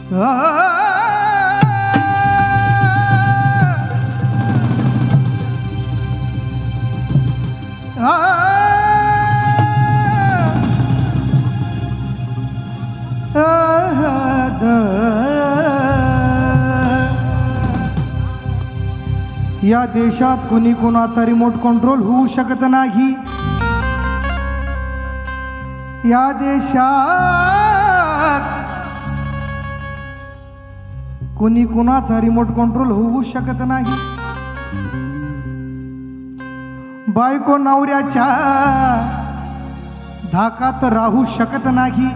या देशात कुणी कुणाचा रिमोट कंट्रोल होऊ शकत नाही. या देशात कुणी कुणाचा रिमोट कंट्रोल होऊ शकत नाही. बायको नवऱ्याच्या धाकात राहू शकत नाही.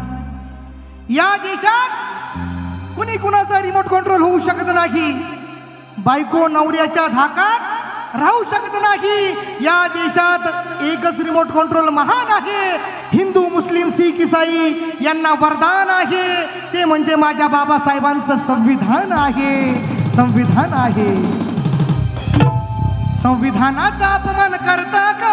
या देशात कुणी कुणाचा रिमोट कंट्रोल होऊ शकत नाही. बायको नवऱ्याच्या धाकात राहू शकत नाही. या देशात एकच रिमोट कंट्रोल महान आहे. हिंदू मुस्लिम शीख ईसाई यांना वरदान आहे. ते म्हणजे माझ्या बाबासाहेबांचं संविधान आहे. संविधान आहे. संविधानाचा अपमान करता का?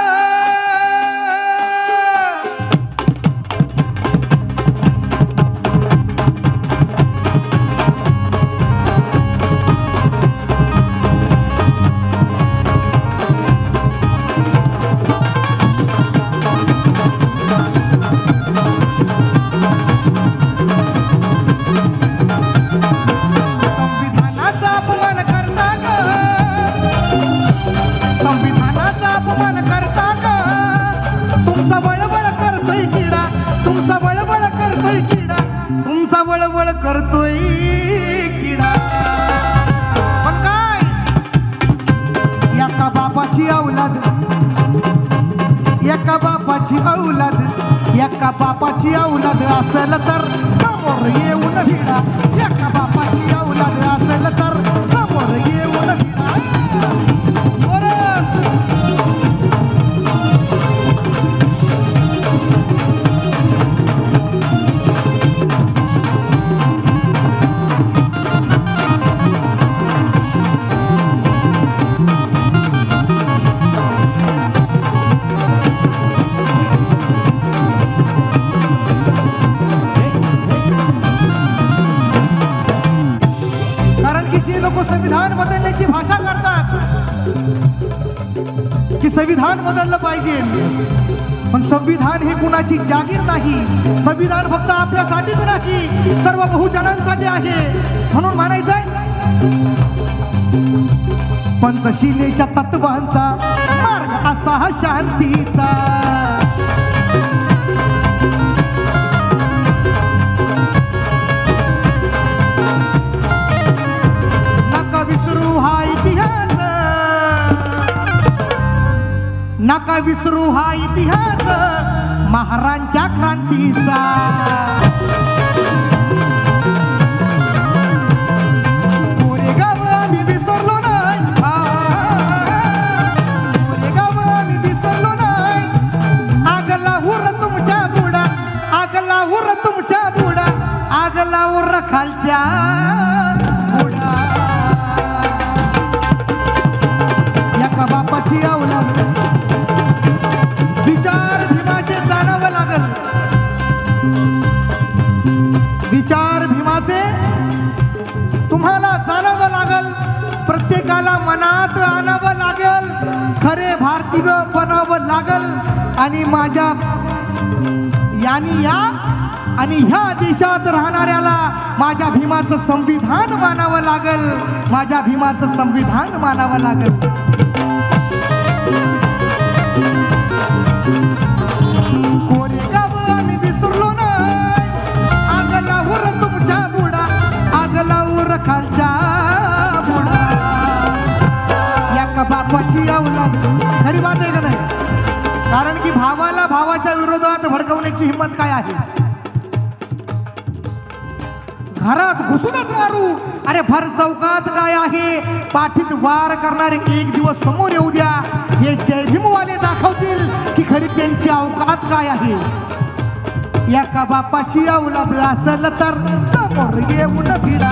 वळवळ करतोय किडा. पण काय एका बापाची औलाद, एका बापाची औलाद, एका बापाची औलाद असेल तर समोर येऊन भिडा. एका बापाची औलाद असेल तर समोर येऊन भिडा. संविधान बदलण्याची भाषा करतात की संविधान बदललं पाहिजे, पण संविधान हे कुणाची जागीर नाही. संविधान फक्त आपल्यासाठीच नाही, सर्व बहुजनांसाठी आहे. म्हणून म्हणायचंय पंचशिलेच्या तत्वांचा मार्ग असा हा शांतीचा. नका विसरू हा इतिहास महारांच्या क्रांतीचा. कोरेगाव आम्ही विसरलो नाही. कोरेगाव आम्ही विसरलो नाही. आगला उर तुमच्या बुडा, आगला उर तुमच्या बुडा, आगला उर खालच्या बुडा. एका बापाची औलाद विचार भीमाचे जाणावं लागल. विचार भीमाचे तुम्हाला जाणावं लागल. प्रत्येकाला मनात आणावं लागल. खरे भारतीय बनावं लागल. आणि माझ्या यानी या आणि ह्या देशात राहणाऱ्याला माझ्या भीमाचं संविधान मानावं लागल. माझ्या भीमाचं संविधान मानावं लागल. कोरेगाव आम्ही विसरलो नाही. आगला उर तुमच्या बुडा, आगला उर खालच्या बुडा. एका बापाची औलाद. खरी बात आहे का नाही? कारण की भावाला भावाच्या विरोधात भडकवण्याची हिंमत काय आहे? घरात घुसूनच मारू. अरे भर चौकात काय आहे? पाठीत वार करणारे एक दिवस समोर येऊ द्या. हे जय भीमवाले दाखवतील की खरी त्यांची अवकात काय आहे. एका बापाची औलाद असेल तर समोर येऊन भिडा.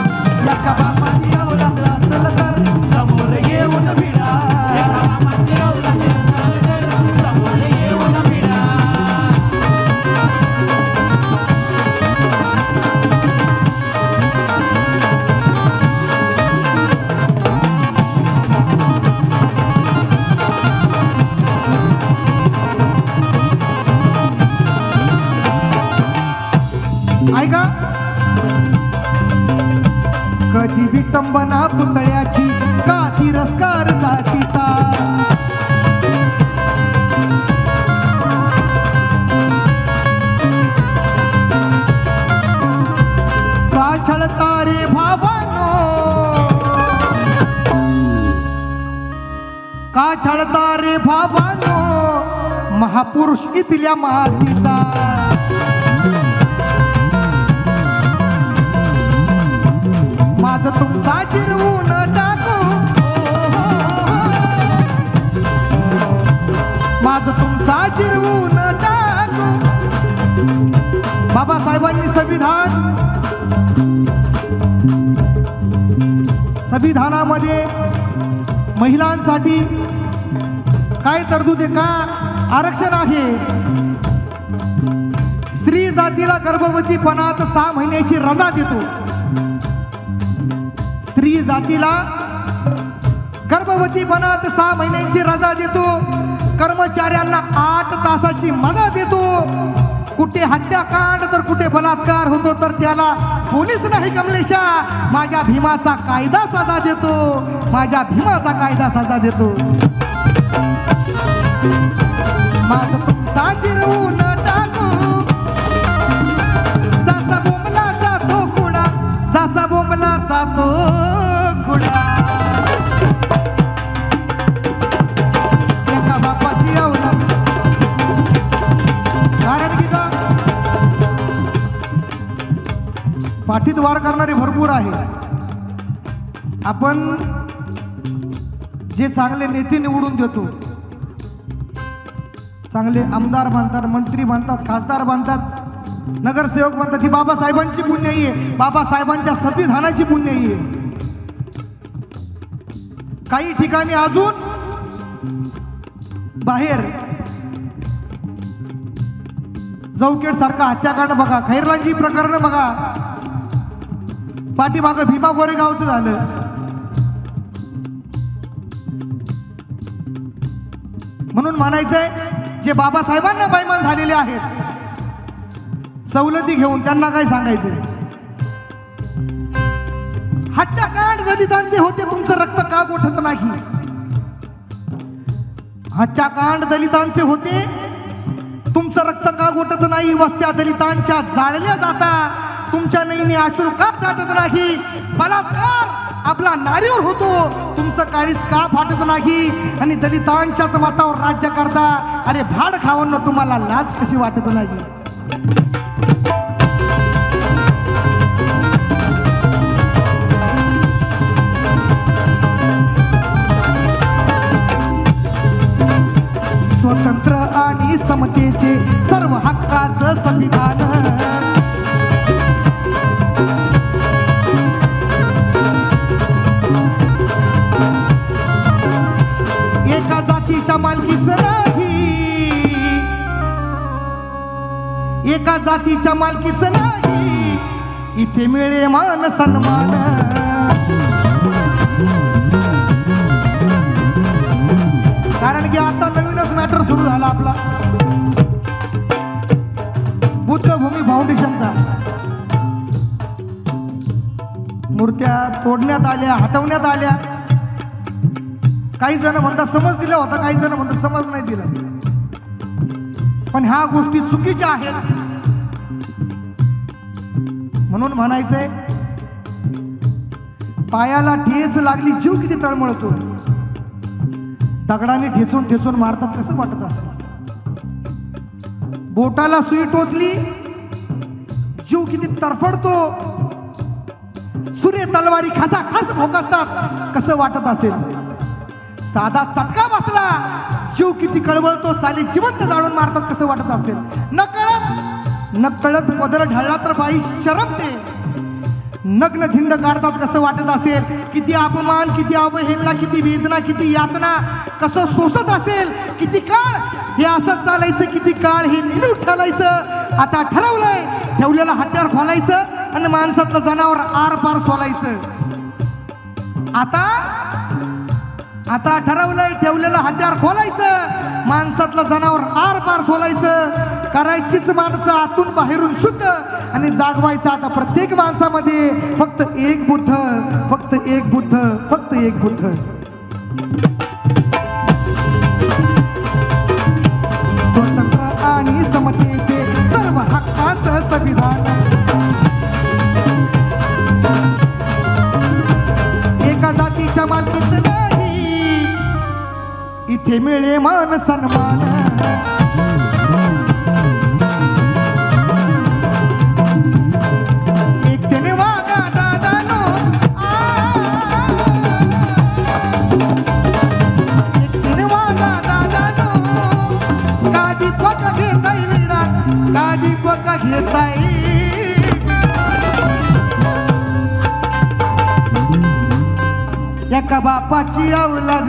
एका बापाची औलाद असेल तर समोर येऊन भिडा. एका बापाची औलाद असेल तर समोर येऊन भिडा. ऐका, कधी विटंबना पुतळ्याची का तिरस्कार जातीचा, का छळता रे भावानो, का छळता रे भावानो महापुरुष इथल्या मातीचा, माझं तुमचा चिरवून टाकू, माझं तुमचा चिरवून टाकू. बाबासाहेबांनी संविधानामध्ये महिलांसाठी काय तरतूद आहे, का आरक्षण आहे. स्त्री जातीला गर्भवतीपणात 6 महिन्याची रजा देतो. स्त्री जातीला गर्भवतीपणात 6 महिन्यांची रजा देतो. कर्मचाऱ्यांना 8 तासाची मजा देतो. कुठे हत्याकांड तर कुठे बलात्कार होतो तर त्याला पोलीस नाही कमलेशा, माझ्या भीमाचा कायदा सजा देतो, माझ्या भीमाचा कायदा सजा देतो. माझं तुमचा चिरवून टाकू, जसा बोंबला जातो कुडा, जसा बोंबला जातो कुडा. एका बापाची औलाद, कारण की का पाठीत वार करणारे भरपूर आहे. आपण जे चांगले नेते निवडून देतो, चांगले आमदार बांधतात, मंत्री बांधतात, खासदार बांधतात, नगरसेवक बांधतात, ही बाबासाहेबांची पुण्याई आहे, बाबासाहेबांच्या संविधानाची पुण्याई आहे. काही ठिकाणी अजून बाहेर जवखेड सारखा हत्याकांड बघा, खैरलांची प्रकरण बघा, पाठीमागं भीमा गोरेगावचं झालं. म्हणून म्हणायचंय, जे बाबासाहेबांना बैमान झालेले आहेत सवलती घेऊन त्यांना काय सांगायचंय. हत्याकांड दलितांचे होते, तुमचं रक्त का गोठत नाही. हत्याकांड दलितांचे होते, तुमचं रक्त का गोठत नाही. वस्त्या दलितांच्या जाळल्या जाता, तुमच्या नैनी अश्रू का चाटत नाही. बलात्कार आपला नारीवर होतो, तुमचं काळीच का फाटत नाही. आणि दलितांच्याच मतावर राज्य करता, अरे भाड खावणं तुम्हाला लाज कशी वाटत नाही. स्वतंत्र आणि समतेचे सर्व हक्काचं संविधान, एका जातीच्या मालकीचं नाही, एका जातीच्या मालकीचं नाही, इथे मिळे मान सन्मान. कारण की आता नवीनच मॅटर सुरू झाला आपला बुद्धभूमी फाउंडेशनचा. मूर्त्या तोडण्यात आल्या, हटवण्यात आल्या. काही जण म्हणतात समज दिला होता, काही जण म्हणतात समज नाही दिला. पण ह्या गोष्टी चुकीच्या आहेत. म्हणून म्हणायचंय, पायाला ठेच लागली जीव किती तळमळतो. दगडाने ठेचून ठेचून मारतात, कसं वाटत असेल. बोटाला सुई टोचली जीव किती तरफडतो. सूर्य तलवारी खसाखस भोकासतात, कसं वाटत असेल. साधा चटका बसला जीव किती कळवळतो. साली जिवंत जाळून मारतात, कसं वाटत असेल. नकळत पदर ढळला तर बाई शरमते. नग्न धिंड काढतात, कसं वाटत असेल. किती अपमान, किती अवहेलना, किती वेदना, किती यातना, कसं सोसत असेल. किती काळ हे असंच चालायचं, किती काळ हे निलूट चालायचं. आता ठरवलंय ठेवलेलं हत्यार खोलायचं आणि माणसातलं जनावर आर पार सोलायचं. आता ठरवलंय ठेवलेलं हत्यार खोलायचं, माणसातलं जनावर आर पार सोलायचं. करायचीच माणसं आतून बाहेरून शुद्ध आणि जागवायचं आता प्रत्येक माणसामध्ये फक्त एक बुद्ध, फक्त एक बुद्ध, फक्त एक बुद्ध. स्वतंत्र आणि समतेचे सर्व हक्काचं संविधान, एका जातीच्या मालकीचं नाही, इथे मिळे मान सन्मान. एकतेने वागा दादानो, एकतेने वागा दादानो, का दीपक घेताय विडा, का दीपक घेताय. एका बापाची औलाद